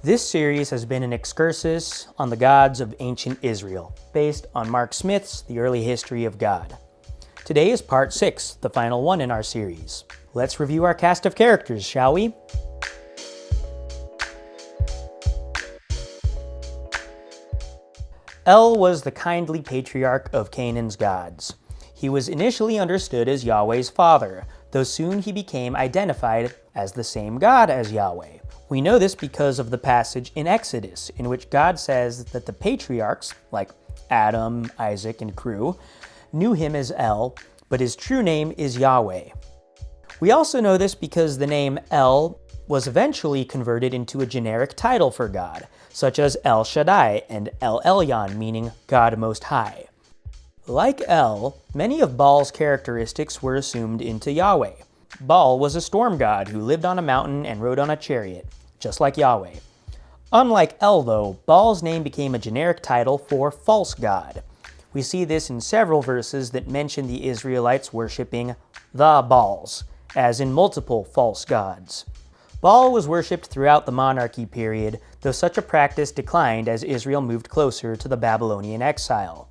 This series has been an excursus on the gods of ancient Israel, based on Mark Smith's The Early History of God. Today is part 6, the final one in our series. Let's review our cast of characters, shall we? El was the kindly patriarch of Canaan's gods. He was initially understood as Yahweh's father, though soon he became identified as the same God as Yahweh. We know this because of the passage in Exodus, in which God says that the patriarchs, like Adam, Isaac, and crew, knew him as El, but his true name is Yahweh. We also know this because the name El was eventually converted into a generic title for God, such as El Shaddai and El Elyon, meaning God Most High. Like El, many of Baal's characteristics were assumed into Yahweh. Baal was a storm god who lived on a mountain and rode on a chariot, just like Yahweh. Unlike El, though, Baal's name became a generic title for false god. We see this in several verses that mention the Israelites worshipping the Baals, as in multiple false gods. Baal was worshipped throughout the monarchy period, though such a practice declined as Israel moved closer to the Babylonian exile.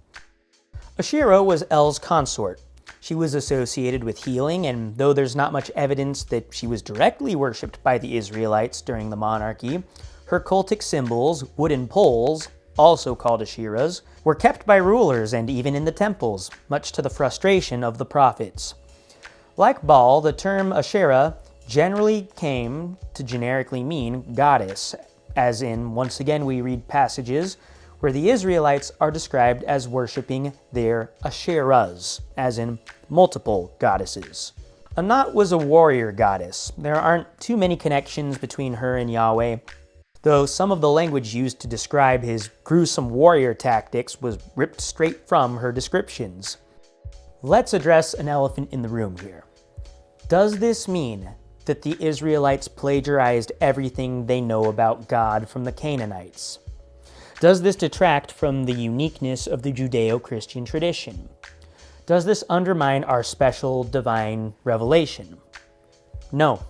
Asherah was El's consort. She was associated with healing, and though there's not much evidence that she was directly worshipped by the Israelites during the monarchy, her cultic symbols, wooden poles, also called Asherahs, were kept by rulers and even in the temples, much to the frustration of the prophets. Like Baal, the term Asherah generally came to generically mean goddess, as in, once again we read passages where the Israelites are described as worshipping their Asherahs, as in multiple goddesses. Anat was a warrior goddess. There aren't too many connections between her and Yahweh, though some of the language used to describe his gruesome warrior tactics was ripped straight from her descriptions. Let's address an elephant in the room here. Does this mean that the Israelites plagiarized everything they know about God from the Canaanites? Does this detract from the uniqueness of the Judeo-Christian tradition? Does this undermine our special divine revelation? No.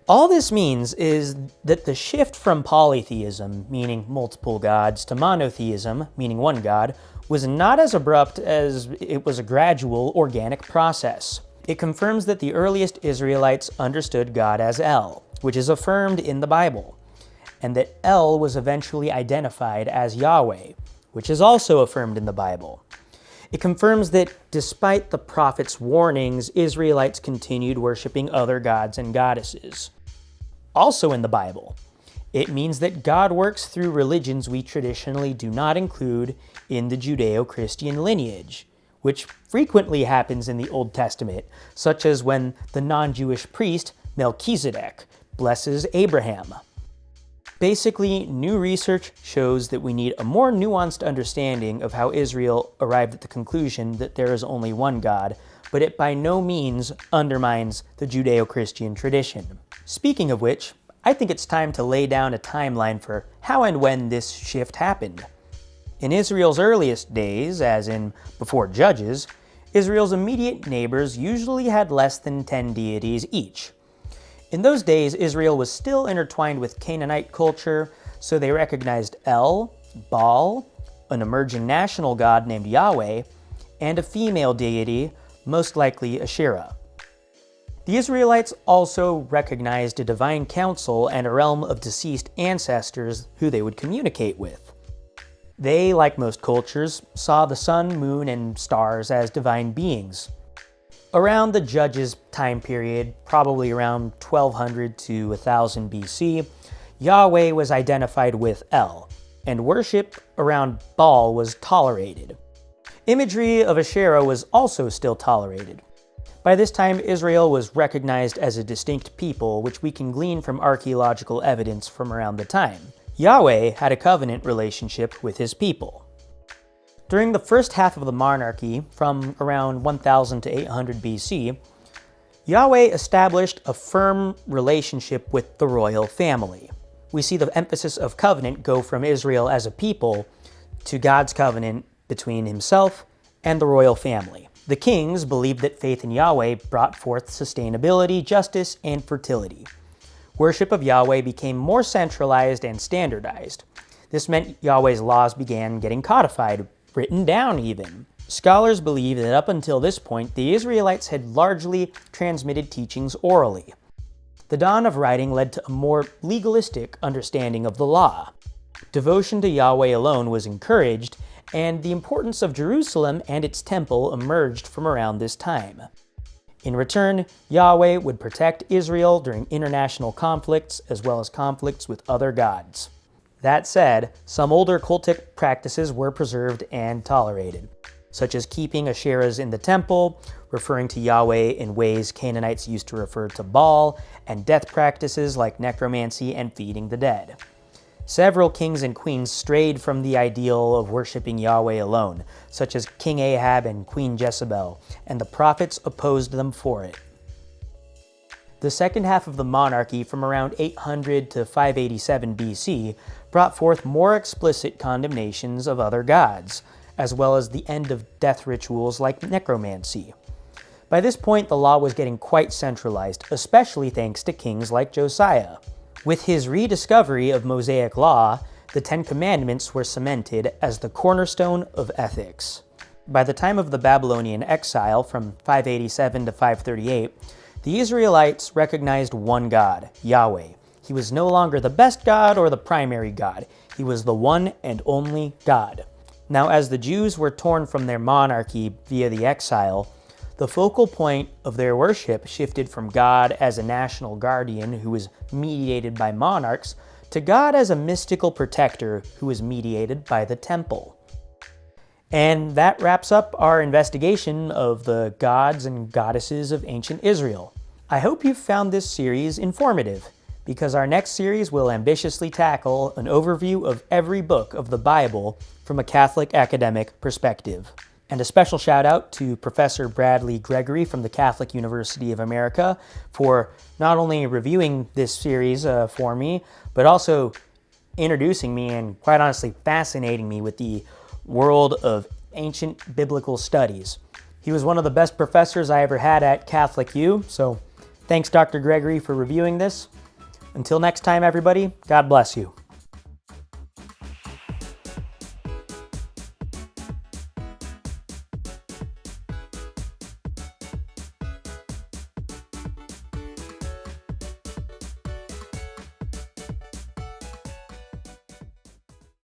All this means is that the shift from polytheism, meaning multiple gods, to monotheism, meaning one God, was not as abrupt as it was a gradual, organic process. It confirms that the earliest Israelites understood God as El, which is affirmed in the Bible, and that El was eventually identified as Yahweh, which is also affirmed in the Bible. It confirms that despite the prophet's warnings, Israelites continued worshiping other gods and goddesses. Also in the Bible, it means that God works through religions we traditionally do not include in the Judeo-Christian lineage, which frequently happens in the Old Testament, such as when the non-Jewish priest Melchizedek blesses Abraham. Basically, new research shows that we need a more nuanced understanding of how Israel arrived at the conclusion that there is only one God, but it by no means undermines the Judeo-Christian tradition. Speaking of which, I think it's time to lay down a timeline for how and when this shift happened. In Israel's earliest days, as in before Judges, Israel's immediate neighbors usually had less than 10 deities each. In those days, Israel was still intertwined with Canaanite culture, so they recognized El, Baal, an emerging national god named Yahweh, and a female deity, most likely Asherah. The Israelites also recognized a divine council and a realm of deceased ancestors who they would communicate with. They, like most cultures, saw the sun, moon, and stars as divine beings. Around the Judges time period, probably around 1200 to 1000 BC, Yahweh was identified with El, and worship around Baal was tolerated. Imagery of Asherah was also still tolerated. By this time, Israel was recognized as a distinct people, which we can glean from archaeological evidence from around the time. Yahweh had a covenant relationship with his people. During the first half of the monarchy, from around 1000 to 800 BC, Yahweh established a firm relationship with the royal family. We see the emphasis of covenant go from Israel as a people to God's covenant between himself and the royal family. The kings believed that faith in Yahweh brought forth sustainability, justice, and fertility. worship of Yahweh became more centralized and standardized. This meant Yahweh's laws began getting codified, written down even. Scholars believe that up until this point, the Israelites had largely transmitted teachings orally. The dawn of writing led to a more legalistic understanding of the law. Devotion to Yahweh alone was encouraged, and the importance of Jerusalem and its temple emerged from around this time. In return, Yahweh would protect Israel during international conflicts as well as conflicts with other gods. That said, some older cultic practices were preserved and tolerated, such as keeping Asherahs in the temple, referring to Yahweh in ways Canaanites used to refer to Baal, and death practices like necromancy and feeding the dead. Several kings and queens strayed from the ideal of worshiping Yahweh alone, such as King Ahab and Queen Jezebel, and the prophets opposed them for it. The second half of the monarchy, from around 800 to 587 BC, brought forth more explicit condemnations of other gods, as well as the end of death rituals like necromancy. By this point, the law was getting quite centralized, especially thanks to kings like Josiah. With his rediscovery of Mosaic law, the Ten Commandments were cemented as the cornerstone of ethics. By the time of the Babylonian exile from 587 to 538, the Israelites recognized one God, Yahweh. He was no longer the best God or the primary God. He was the one and only God. Now, as the Jews were torn from their monarchy via the exile, the focal point of their worship shifted from God as a national guardian who was mediated by monarchs to God as a mystical protector who was mediated by the temple. And that wraps up our investigation of the gods and goddesses of ancient Israel. I hope you found this series informative, because our next series will ambitiously tackle an overview of every book of the Bible from a Catholic academic perspective. And a special shout out to Professor Bradley Gregory from the Catholic University of America for not only reviewing this series for me, but also introducing me and quite honestly fascinating me with the world of ancient biblical studies. He was one of the best professors I ever had at Catholic U, so thanks Dr. Gregory for reviewing this. Until next time everybody, God bless you.